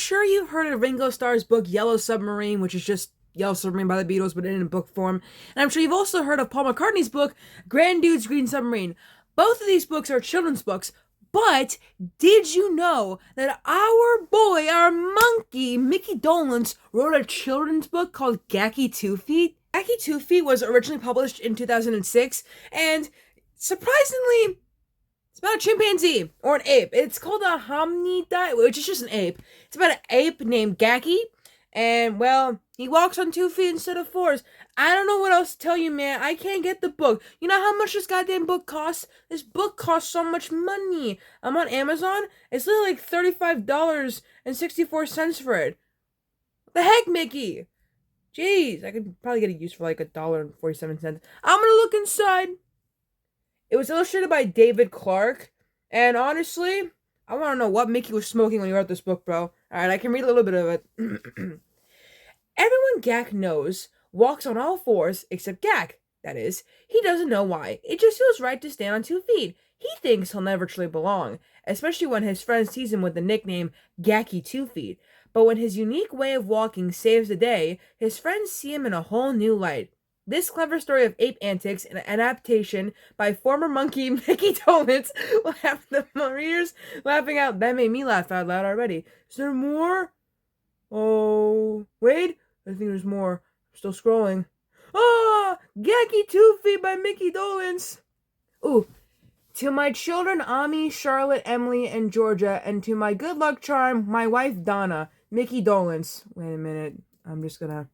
sure you've heard of Ringo Starr's book Yellow Submarine, which is just Yellow Submarine by the Beatles, but in book form. And I'm sure you've also heard of Paul McCartney's book, Grand Dude's Green Submarine. Both of these books are children's books, but did you know that our boy, our monkey, Micky Dolenz, wrote a children's book called Gakky Two-feet? Gakky Two-feet was originally published in 2006, and surprisingly, it's about a chimpanzee, or an ape. It's called a hominidae, which is just an ape. It's about an ape named Gakky, and, well, he walks on 2 feet instead of 4s. I don't know what else to tell you, man. I can't get the book. You know how much this goddamn book costs? This book costs so much money. I'm on Amazon. It's literally like $35.64 for it. What the heck, Mickey? Jeez, I could probably get it used for like $1.47. I'm gonna look inside. It was illustrated by David Clark. And honestly, I want to know what Mickey was smoking when he wrote this book, bro. Alright, I can read a little bit of it. Everyone Gak knows walks on all 4s except Gak. That is, he doesn't know why. It just feels right to stand on 2 feet. He thinks he'll never truly belong, especially when his friends tease him with the nickname Gakky Two-feet. But when his unique way of walking saves the day, his friends see him in a whole new light. This clever story of ape antics and adaptation by former monkey Micky Dolenz will have the readers laughing out. That made me laugh out loud already. Is there more? Oh, wait. I think there's more. I'm still scrolling. Ah! Gakky Two-feet by Micky Dolenz. Ooh. To my children, Ami, Charlotte, Emily, and Georgia, and to my good luck charm, my wife, Donna, Micky Dolenz. Wait a minute. I'm just gonna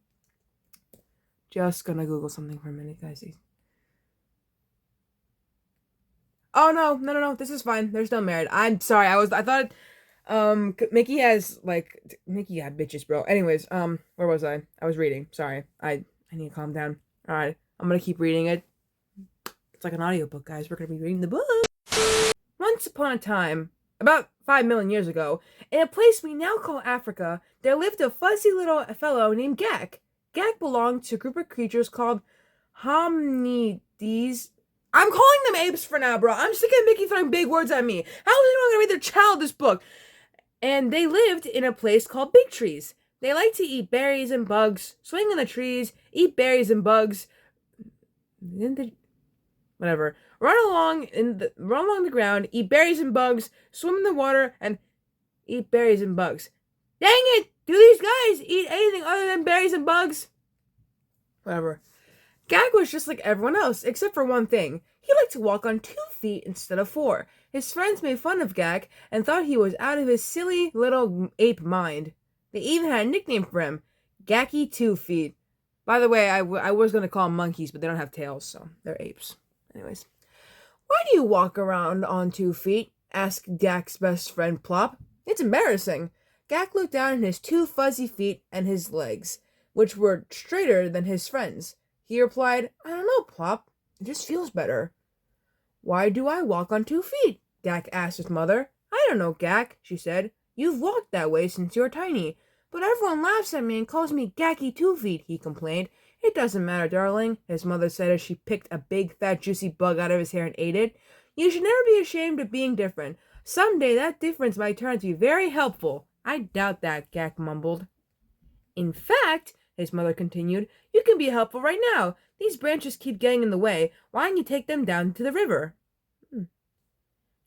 Google something for a minute, guys. Oh, no. This is fine. They're still married. I'm sorry. I thought, Mickey had bitches, bro. Anyways, where was I? I was reading. Sorry. I need to calm down. Alright. I'm gonna keep reading it. It's like an audiobook, guys. We're gonna be reading the book. Once upon a time, about 5 million years ago, in a place we now call Africa, there lived a fuzzy little fellow named Gak. Gak belonged to a group of creatures called hominids. I'm calling them apes for now, bro. I'm sick of Mickey throwing big words at me. How is anyone gonna read their child this book? And they lived in a place called big trees. They liked to eat berries and bugs, swing in the trees, eat berries and bugs. Whatever. Run along the ground, eat berries and bugs, swim in the water, and eat berries and bugs. Dang it! Do these guys eat anything other than berries and bugs? Whatever. Gak was just like everyone else, except for one thing. He liked to walk on 2 feet instead of 4. His friends made fun of Gak and thought he was out of his silly little ape mind. They even had a nickname for him, Gakky Two-feet. By the way, I was going to call them monkeys, but they don't have tails, so they're apes. Anyways. Why do you walk around on 2 feet? Asked Gak's best friend Plop. It's embarrassing. Gak looked down at his 2 fuzzy feet and his legs, which were straighter than his friends'. He replied, I don't know, Plop. It just feels better. Why do I walk on 2 feet? Gak asked his mother. I don't know, Gak, she said. You've walked that way since you were tiny. But everyone laughs at me and calls me Gakky Two-feet, he complained. It doesn't matter, darling, his mother said as she picked a big, fat, juicy bug out of his hair and ate it. You should never be ashamed of being different. Someday that difference might turn out to be very helpful. I doubt that, Gak mumbled. In fact, his mother continued, you can be helpful right now. These branches keep getting in the way. Why don't you take them down to the river?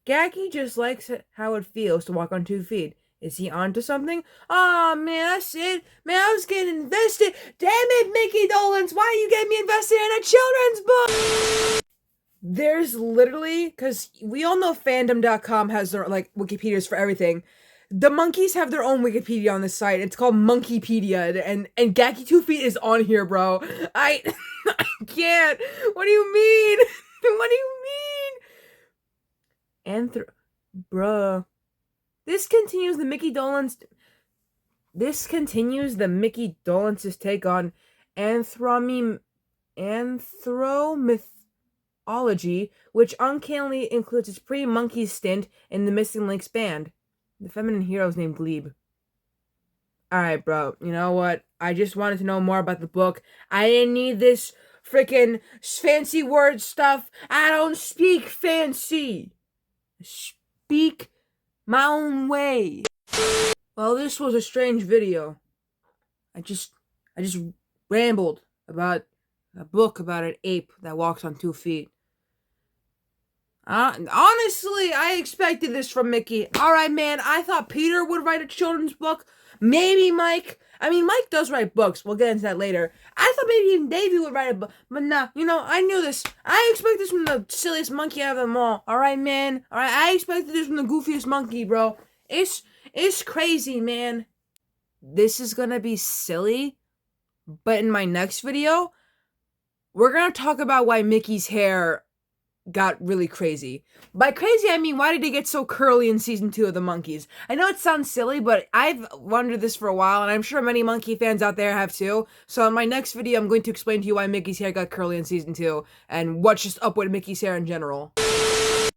Gakky just likes how it feels to walk on 2 feet. Is he onto something? Aw, man, that's it. Man, I was getting invested. Damn it, Micky Dolenz. Why are you getting me invested in a children's book? There's literally, because we all know fandom.com has their, Wikipedias for everything. The monkeys have their own Wikipedia on this site. It's called Monkeypedia, and Gakky Two-feet is on here, bro. I can't. What do you mean? What do you mean? Bruh. This continues the Micky Dolenz's take on anthropomythology, which uncannily includes his pre-monkey stint in the Missing Links band. The feminine hero's named Glebe. Alright, bro. You know what? I just wanted to know more about the book. I didn't need this freaking fancy word stuff. I don't speak fancy. I speak my own way. Well, this was a strange video. I just rambled about a book about an ape that walks on 2 feet. Honestly, I expected this from Mickey. Alright, man, I thought Peter would write a children's book. Maybe Mike. I mean, Mike does write books. We'll get into that later. I thought maybe even Davey would write a book. But nah, I knew this. I expected this from the silliest monkey out of them all. Alright, man. Alright, I expected this from the goofiest monkey, bro. It's crazy, man. This is gonna be silly, but in my next video, we're gonna talk about why Mickey's hair got really crazy. By crazy, I mean, why did it get so curly in season 2 of The Monkeys? I know it sounds silly, but I've wondered this for a while, and I'm sure many monkey fans out there have too. So in my next video, I'm going to explain to you why Mickey's hair got curly in season 2, and what's just up with Mickey's hair in general.